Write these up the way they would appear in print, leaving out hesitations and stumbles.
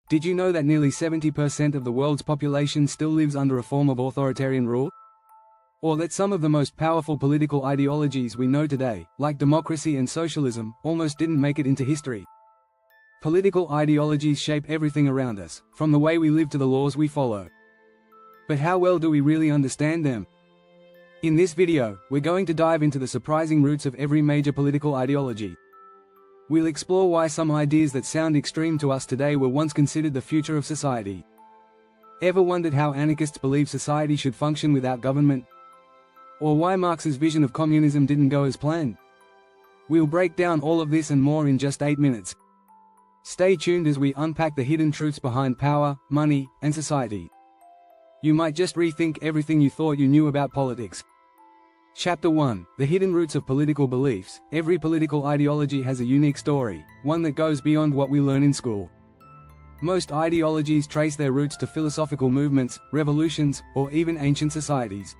Did you know that nearly 70% of the world's population still lives under a form of authoritarian rule? Or that some of the most powerful political ideologies we know today, like democracy and socialism, almost didn't make it into history? Political ideologies shape everything around us, from the way we live to the laws we follow. But how well do we really understand them? In this video, we're going to dive into the surprising roots of every major political ideology. We'll explore why some ideas that sound extreme to us today were once considered the future of society. Ever wondered how anarchists believe society should function without government? Or why Marx's vision of communism didn't go as planned? We'll break down all of this and more in just 8 minutes. Stay tuned as we unpack the hidden truths behind power, money, and society. You might just rethink everything you thought you knew about politics. Chapter 1: The Hidden Roots of Political Beliefs. Every political ideology has a unique story, one that goes beyond what we learn in school. Most ideologies trace their roots to philosophical movements, revolutions, or even ancient societies.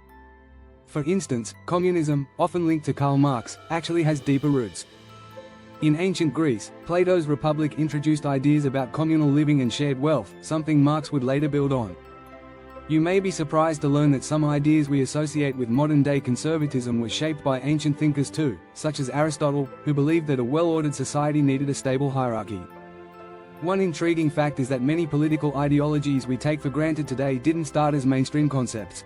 For instance, communism, often linked to Karl Marx, actually has deeper roots. In ancient Greece, Plato's Republic introduced ideas about communal living and shared wealth, something Marx would later build on. You may be surprised to learn that some ideas we associate with modern-day conservatism were shaped by ancient thinkers too, such as Aristotle, who believed that a well-ordered society needed a stable hierarchy. One intriguing fact is that many political ideologies we take for granted today didn't start as mainstream concepts.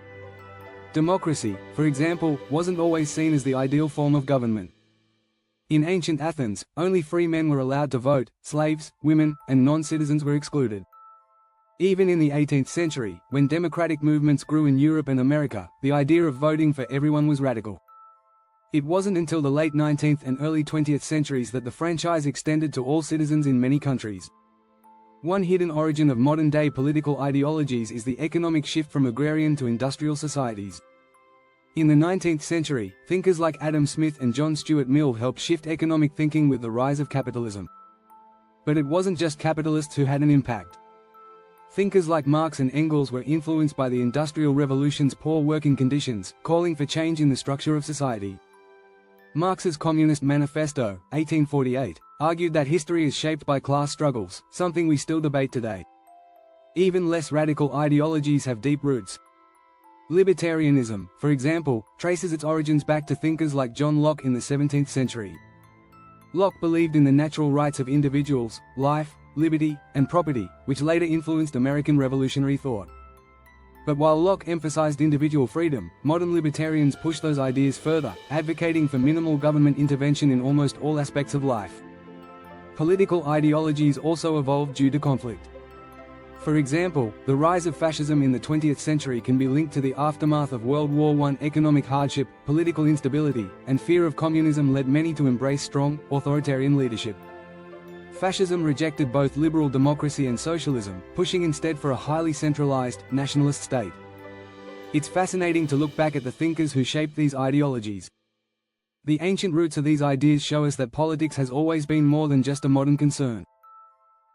Democracy, for example, wasn't always seen as the ideal form of government. In ancient Athens, only free men were allowed to vote, slaves, women, and non-citizens were excluded. Even in the 18th century, when democratic movements grew in Europe and America, the idea of voting for everyone was radical. It wasn't until the late 19th and early 20th centuries that the franchise extended to all citizens in many countries. One hidden origin of modern-day political ideologies is the economic shift from agrarian to industrial societies. In the 19th century, thinkers like Adam Smith and John Stuart Mill helped shift economic thinking with the rise of capitalism. But it wasn't just capitalists who had an impact. Thinkers like Marx and Engels were influenced by the Industrial Revolution's poor working conditions, calling for change in the structure of society. Marx's Communist Manifesto, 1848, argued that history is shaped by class struggles, something we still debate today. Even less radical ideologies have deep roots. Libertarianism, for example, traces its origins back to thinkers like John Locke in the 17th century. Locke believed in the natural rights of individuals, life, liberty, and property, which later influenced American revolutionary thought. But while Locke emphasized individual freedom, modern libertarians push those ideas further, advocating for minimal government intervention in almost all aspects of life. Political ideologies also evolved due to conflict. For example, the rise of fascism in the 20th century can be linked to the aftermath of World War I. Economic hardship, political instability, and fear of communism led many to embrace strong, authoritarian leadership. Fascism rejected both liberal democracy and socialism, pushing instead for a highly centralized, nationalist state. It's fascinating to look back at the thinkers who shaped these ideologies. The ancient roots of these ideas show us that politics has always been more than just a modern concern.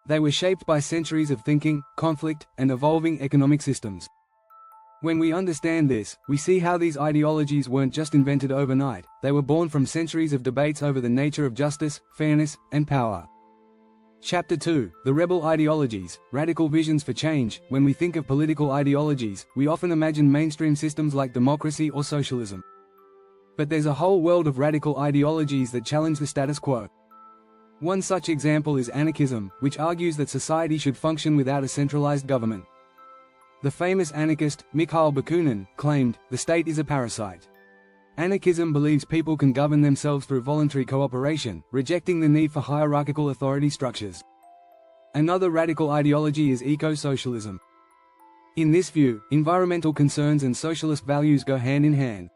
They were shaped by centuries of thinking, conflict, and evolving economic systems. When we understand this, we see how these ideologies weren't just invented overnight, they were born from centuries of debates over the nature of justice, fairness, and power. Chapter 2: The Rebel Ideologies, Radical Visions for Change. When we think of political ideologies, we often imagine mainstream systems like democracy or socialism. But there's a whole world of radical ideologies that challenge the status quo. One such example is anarchism, which argues that society should function without a centralized government. The famous anarchist, Mikhail Bakunin, claimed, "The state is a parasite." Anarchism believes people can govern themselves through voluntary cooperation, rejecting the need for hierarchical authority structures. Another radical ideology is eco-socialism. In this view, environmental concerns and socialist values go hand in hand.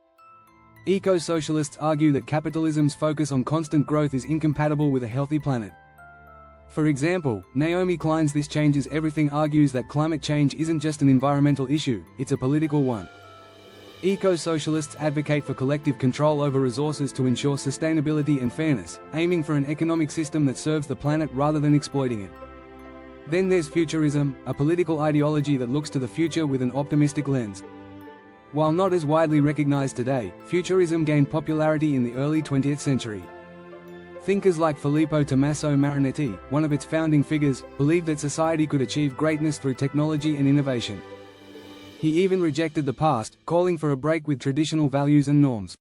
Eco-socialists argue that capitalism's focus on constant growth is incompatible with a healthy planet. For example, Naomi Klein's This Changes Everything argues that climate change isn't just an environmental issue, it's a political one. Eco-socialists advocate for collective control over resources to ensure sustainability and fairness, aiming for an economic system that serves the planet rather than exploiting it. Then there's futurism, a political ideology that looks to the future with an optimistic lens. While not as widely recognized today, futurism gained popularity in the early 20th century. Thinkers like Filippo Tommaso Marinetti, one of its founding figures, believed that society could achieve greatness through technology and innovation. He even rejected the past, calling for a break with traditional values and norms.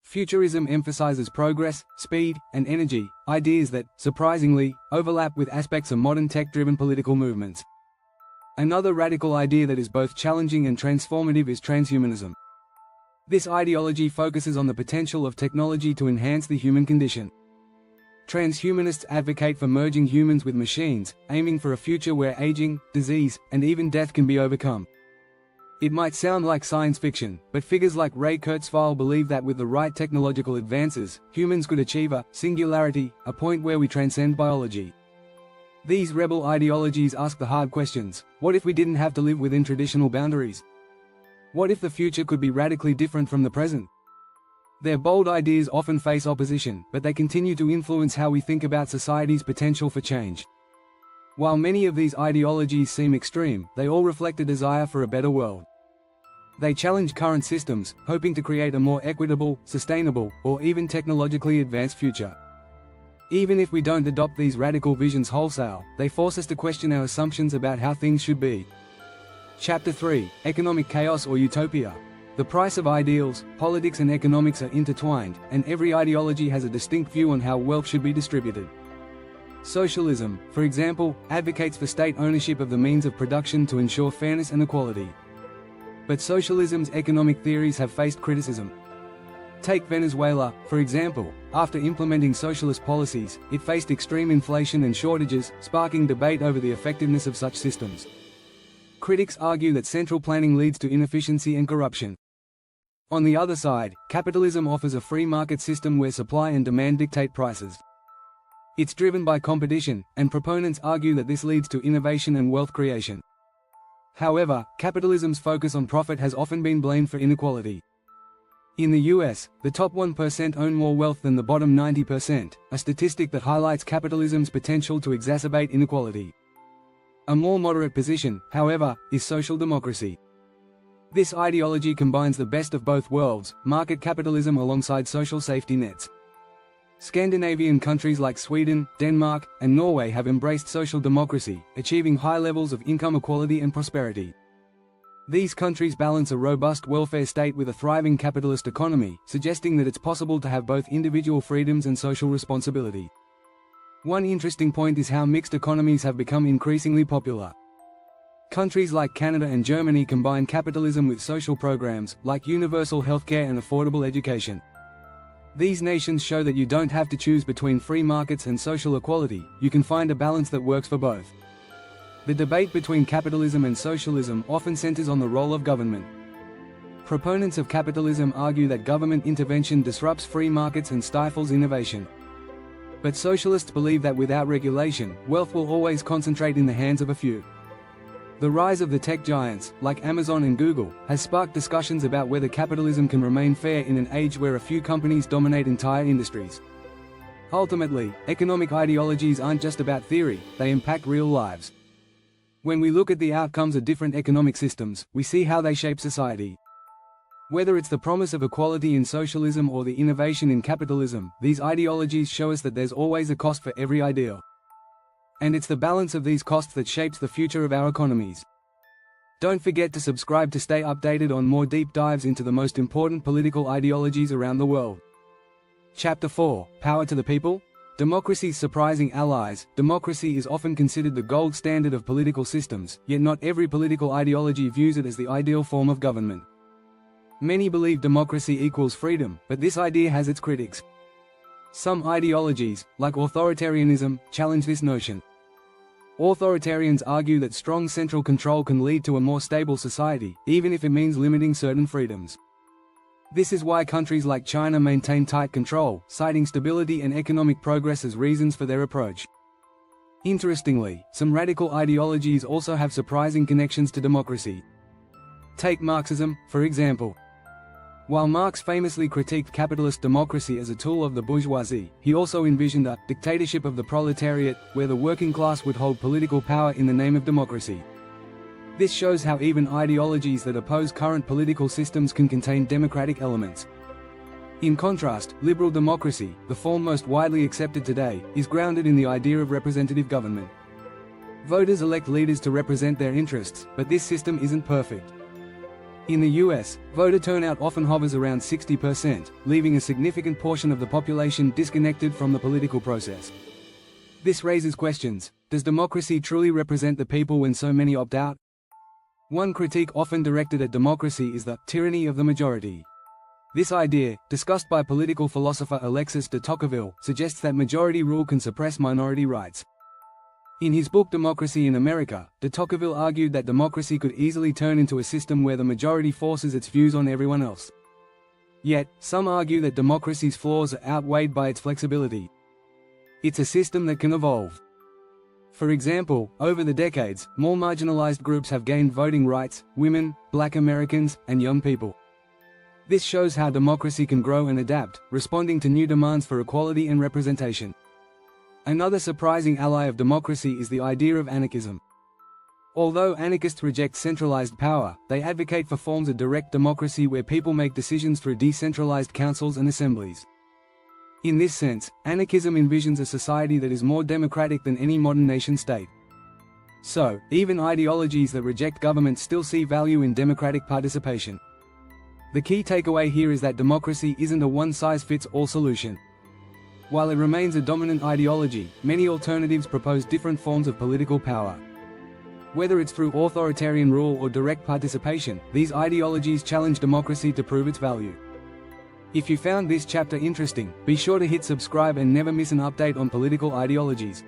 Futurism emphasizes progress, speed, and energy, ideas that, surprisingly, overlap with aspects of modern tech-driven political movements. Another radical idea that is both challenging and transformative is transhumanism. This ideology focuses on the potential of technology to enhance the human condition. Transhumanists advocate for merging humans with machines, aiming for a future where aging, disease, and even death can be overcome. It might sound like science fiction, but figures like Ray Kurzweil believe that with the right technological advances, humans could achieve a singularity, a point where we transcend biology. These rebel ideologies ask the hard questions: what if we didn't have to live within traditional boundaries? What if the future could be radically different from the present? Their bold ideas often face opposition, but they continue to influence how we think about society's potential for change. While many of these ideologies seem extreme, they all reflect a desire for a better world. They challenge current systems, hoping to create a more equitable, sustainable, or even technologically advanced future. Even if we don't adopt these radical visions wholesale, they force us to question our assumptions about how things should be. Chapter 3: Economic Chaos or Utopia. The price of ideals, politics and economics are intertwined, and every ideology has a distinct view on how wealth should be distributed. Socialism, for example, advocates for state ownership of the means of production to ensure fairness and equality. But socialism's economic theories have faced criticism. Take Venezuela, for example. After implementing socialist policies, it faced extreme inflation and shortages, sparking debate over the effectiveness of such systems. Critics argue that central planning leads to inefficiency and corruption. On the other side, capitalism offers a free market system where supply and demand dictate prices. It's driven by competition, and proponents argue that this leads to innovation and wealth creation. However, capitalism's focus on profit has often been blamed for inequality. In the US, the top 1% own more wealth than the bottom 90%, a statistic that highlights capitalism's potential to exacerbate inequality. A more moderate position, however, is social democracy. This ideology combines the best of both worlds, market capitalism alongside social safety nets. Scandinavian countries like Sweden, Denmark, and Norway have embraced social democracy, achieving high levels of income equality and prosperity. These countries balance a robust welfare state with a thriving capitalist economy, suggesting that it's possible to have both individual freedoms and social responsibility. One interesting point is how mixed economies have become increasingly popular. Countries like Canada and Germany combine capitalism with social programs, like universal healthcare and affordable education. These nations show that you don't have to choose between free markets and social equality, you can find a balance that works for both. The debate between capitalism and socialism often centers on the role of government. Proponents of capitalism argue that government intervention disrupts free markets and stifles innovation. But socialists believe that without regulation, wealth will always concentrate in the hands of a few. The rise of the tech giants, like Amazon and Google, has sparked discussions about whether capitalism can remain fair in an age where a few companies dominate entire industries. Ultimately, economic ideologies aren't just about theory, they impact real lives. When we look at the outcomes of different economic systems, we see how they shape society. Whether it's the promise of equality in socialism or the innovation in capitalism, these ideologies show us that there's always a cost for every ideal. And it's the balance of these costs that shapes the future of our economies. Don't forget to subscribe to stay updated on more deep dives into the most important political ideologies around the world. Chapter 4: Power to the People? Democracy's surprising allies. Democracy is often considered the gold standard of political systems, yet not every political ideology views it as the ideal form of government. Many believe democracy equals freedom, but this idea has its critics. Some ideologies, like authoritarianism, challenge this notion. Authoritarians argue that strong central control can lead to a more stable society, even if it means limiting certain freedoms. This is why countries like China maintain tight control, citing stability and economic progress as reasons for their approach. Interestingly, some radical ideologies also have surprising connections to democracy. Take Marxism, for example. While Marx famously critiqued capitalist democracy as a tool of the bourgeoisie, he also envisioned a dictatorship of the proletariat, where the working class would hold political power in the name of democracy. This shows how even ideologies that oppose current political systems can contain democratic elements. In contrast, liberal democracy, the form most widely accepted today, is grounded in the idea of representative government. Voters elect leaders to represent their interests, but this system isn't perfect. In the US, voter turnout often hovers around 60%, leaving a significant portion of the population disconnected from the political process. This raises questions: does democracy truly represent the people when so many opt out? One critique often directed at democracy is the tyranny of the majority. This idea, discussed by political philosopher Alexis de Tocqueville, suggests that majority rule can suppress minority rights. In his book Democracy in America, de Tocqueville argued that democracy could easily turn into a system where the majority forces its views on everyone else. Yet, some argue that democracy's flaws are outweighed by its flexibility. It's a system that can evolve. For example, over the decades, more marginalized groups have gained voting rights: women, Black Americans, and young people. This shows how democracy can grow and adapt, responding to new demands for equality and representation. Another surprising ally of democracy is the idea of anarchism. Although anarchists reject centralized power, they advocate for forms of direct democracy where people make decisions through decentralized councils and assemblies. In this sense, anarchism envisions a society that is more democratic than any modern nation-state. So, even ideologies that reject government still see value in democratic participation. The key takeaway here is that democracy isn't a one-size-fits-all solution. While it remains a dominant ideology, many alternatives propose different forms of political power. Whether it's through authoritarian rule or direct participation, these ideologies challenge democracy to prove its value. If you found this chapter interesting, be sure to hit subscribe and never miss an update on political ideologies.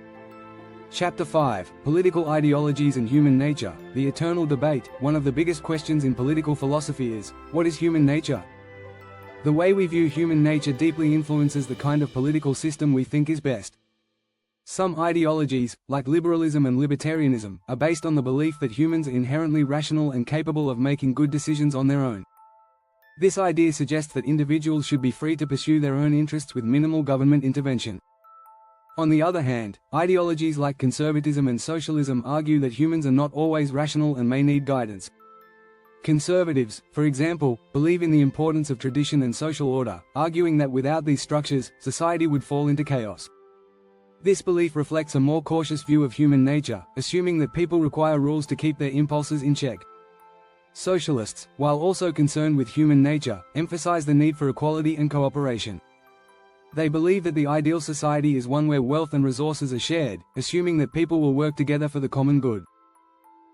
Chapter 5: Political Ideologies and Human Nature, the Eternal Debate. One of the biggest questions in political philosophy is, what is human nature? The way we view human nature deeply influences the kind of political system we think is best. Some ideologies, like liberalism and libertarianism, are based on the belief that humans are inherently rational and capable of making good decisions on their own. This idea suggests that individuals should be free to pursue their own interests with minimal government intervention. On the other hand, ideologies like conservatism and socialism argue that humans are not always rational and may need guidance. Conservatives, for example, believe in the importance of tradition and social order, arguing that without these structures, society would fall into chaos. This belief reflects a more cautious view of human nature, assuming that people require rules to keep their impulses in check. Socialists, while also concerned with human nature, emphasize the need for equality and cooperation. They believe that the ideal society is one where wealth and resources are shared, assuming that people will work together for the common good.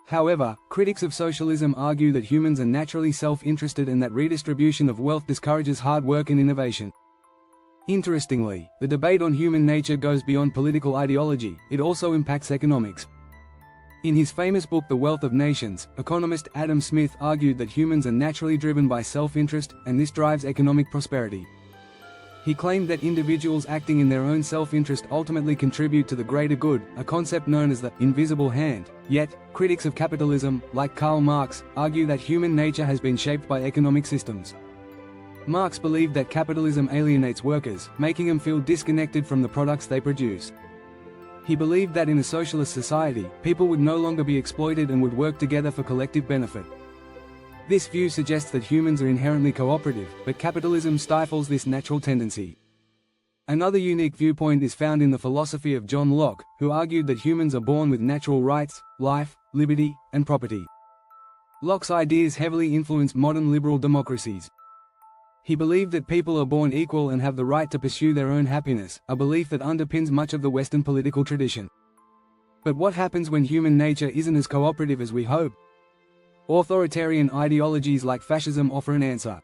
However, critics of socialism argue that humans are naturally self-interested and that redistribution of wealth discourages hard work and innovation. Interestingly, the debate on human nature goes beyond political ideology, it also impacts economics. In his famous book The Wealth of Nations, economist Adam Smith argued that humans are naturally driven by self-interest, and this drives economic prosperity. He claimed that individuals acting in their own self-interest ultimately contribute to the greater good, a concept known as the invisible hand. Yet, critics of capitalism, like Karl Marx, argue that human nature has been shaped by economic systems. Marx believed that capitalism alienates workers, making them feel disconnected from the products they produce. He believed that in a socialist society, people would no longer be exploited and would work together for collective benefit. This view suggests that humans are inherently cooperative, but capitalism stifles this natural tendency. Another unique viewpoint is found in the philosophy of John Locke, who argued that humans are born with natural rights, life, liberty, and property. Locke's ideas heavily influenced modern liberal democracies. He believed that people are born equal and have the right to pursue their own happiness, a belief that underpins much of the Western political tradition. But what happens when human nature isn't as cooperative as we hope? Authoritarian ideologies like fascism offer an answer.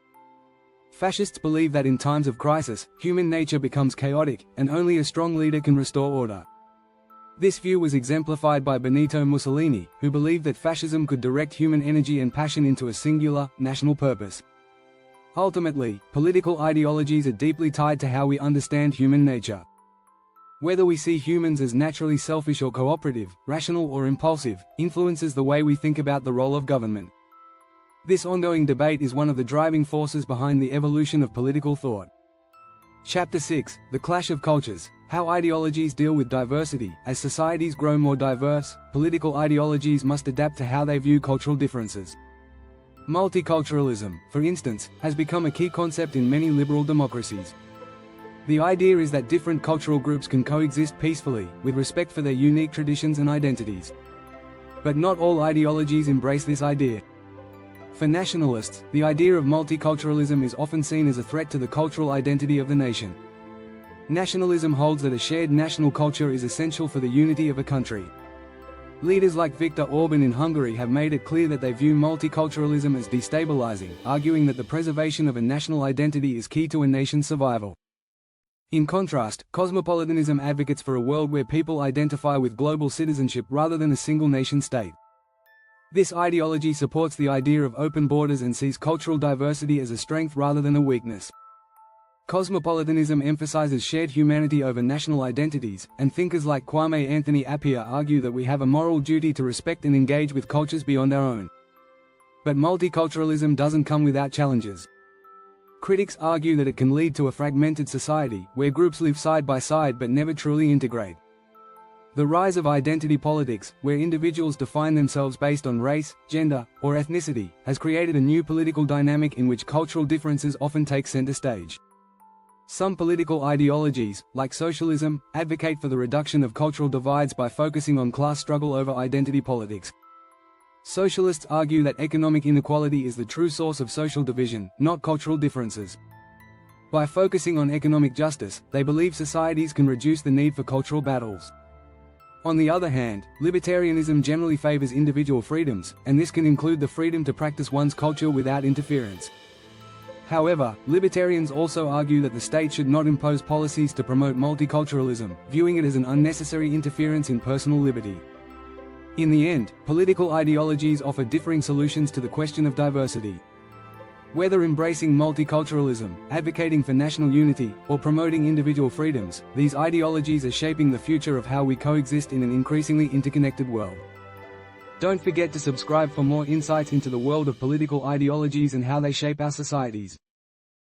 Fascists believe that in times of crisis, human nature becomes chaotic, and only a strong leader can restore order. This view was exemplified by Benito Mussolini, who believed that fascism could direct human energy and passion into a singular, national purpose. Ultimately, political ideologies are deeply tied to how we understand human nature. Whether we see humans as naturally selfish or cooperative, rational or impulsive, influences the way we think about the role of government. This ongoing debate is one of the driving forces behind the evolution of political thought. Chapter 6: The Clash of Cultures, How Ideologies Deal with Diversity. As societies grow more diverse, political ideologies must adapt to how they view cultural differences. Multiculturalism, for instance, has become a key concept in many liberal democracies. The idea is that different cultural groups can coexist peacefully, with respect for their unique traditions and identities. But not all ideologies embrace this idea. For nationalists, the idea of multiculturalism is often seen as a threat to the cultural identity of the nation. Nationalism holds that a shared national culture is essential for the unity of a country. Leaders like Viktor Orban in Hungary have made it clear that they view multiculturalism as destabilizing, arguing that the preservation of a national identity is key to a nation's survival. In contrast, cosmopolitanism advocates for a world where people identify with global citizenship rather than a single nation-state. This ideology supports the idea of open borders and sees cultural diversity as a strength rather than a weakness. Cosmopolitanism emphasizes shared humanity over national identities, and thinkers like Kwame Anthony Appiah argue that we have a moral duty to respect and engage with cultures beyond our own. But multiculturalism doesn't come without challenges. Critics argue that it can lead to a fragmented society, where groups live side by side but never truly integrate. The rise of identity politics, where individuals define themselves based on race, gender, or ethnicity, has created a new political dynamic in which cultural differences often take center stage. Some political ideologies, like socialism, advocate for the reduction of cultural divides by focusing on class struggle over identity politics. Socialists argue that economic inequality is the true source of social division, not cultural differences. By focusing on economic justice, they believe societies can reduce the need for cultural battles. On the other hand, libertarianism generally favors individual freedoms, and this can include the freedom to practice one's culture without interference. However, libertarians also argue that the state should not impose policies to promote multiculturalism, viewing it as an unnecessary interference in personal liberty. In the end, political ideologies offer differing solutions to the question of diversity. Whether embracing multiculturalism, advocating for national unity, or promoting individual freedoms, these ideologies are shaping the future of how we coexist in an increasingly interconnected world. Don't forget to subscribe for more insights into the world of political ideologies and how they shape our societies.